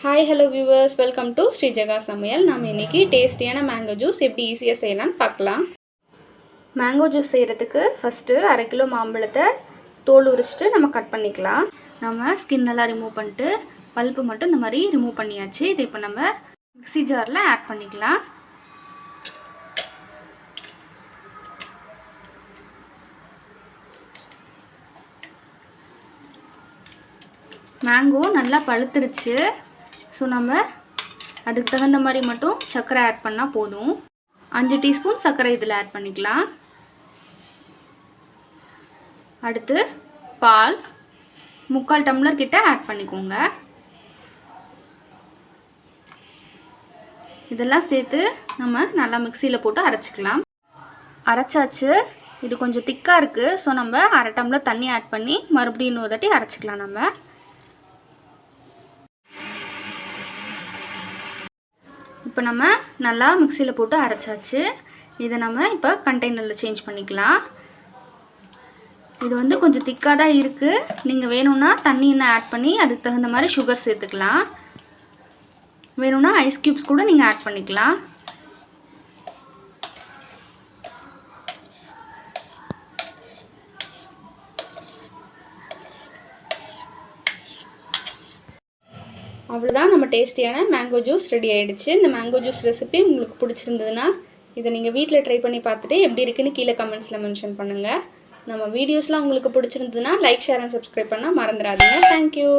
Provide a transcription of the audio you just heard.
Hi, hello viewers, welcome to SRIJAGA'S SAMAYAL. நாம இன்னைக்கு டேஸ்டியான மேங்கோ ஜூஸ் எப்படி ஈஸியா செய்யலாம்னு பார்க்கலாம். மேங்கோ ஜூஸ் செய்யறதுக்கு ஃபர்ஸ்ட் 1/2 கிலோ மாம்பழத்தை தோல் உரிச்சிட்டு நம்ம கட் பண்ணிக்கலாம். நம்ம ஸ்கின் எல்லாம் ரிமூவ் பண்ணிட்டு பல்ப் மட்டும் இந்த மாதிரி ரிமூவ் பண்ணியாச்சு. இதை இப்போ நம்ம மிக்ஸி ஜார்ல ஆட் பண்ணிக்கலாம். மேங்கோ நல்லா பழுத்துருச்சு. ஸோ நம்ம அதுக்கு தகுந்த மாதிரி மட்டும் சர்க்கரை ஆட் பண்ணால் போதும். 5 டீஸ்பூன் சர்க்கரை இதில் ஆட் பண்ணிக்கலாம். அடுத்து பால் 3/4 டம்ளர் கிட்ட ஆட் பண்ணிக்கோங்க. இதெல்லாம் சேர்த்து நம்ம நல்லா மிக்சியில் போட்டு அரைச்சிக்கலாம். அரைச்சாச்சு. இது கொஞ்சம் திக்காக இருக்குது. ஸோ நம்ம 1/2 டம்ளர் தண்ணி ஆட் பண்ணி மறுபடியும் இன்னொரு தாட்டி அரைச்சிக்கலாம். நம்ம இப்போ நம்ம நல்லா மிக்சியில் போட்டு அரைச்சாச்சு. இதை நம்ம இப்போ கண்டெய்னரில் சேஞ்ச் பண்ணிக்கலாம். இது வந்து கொஞ்சம் திக்காக தான் இருக்குது. நீங்கள் வேணும்னா தண்ணி இன்னும் ஆட் பண்ணி அதுக்கு தகுந்த மாதிரி சுகர் சேர்த்துக்கலாம். வேணும்னா ஐஸ் க்யூப்ஸ் கூட நீங்கள் ஆட் பண்ணிக்கலாம். அவ்வளோதான், நம்ம டேஸ்டியான மேங்கோ ஜூஸ் ரெடி ஆகிடுச்சு. இந்த மேங்கோ ஜூஸ் ரெசிபி உங்களுக்கு பிடிச்சிருந்ததுன்னா இதை நீங்கள் வீட்டில் ட்ரை பண்ணி பார்த்துட்டு எப்படி இருக்குன்னு கீழே கமெண்ட்ஸில் மென்ஷன் பண்ணுங்கள். நம்ம வீடியோஸ்லாம் உங்களுக்கு பிடிச்சிருந்ததுன்னா லைக், ஷேர் அண்ட் சப்ஸ்கிரைப் பண்ணால் மறந்துடாதீங்க. தேங்க்யூ.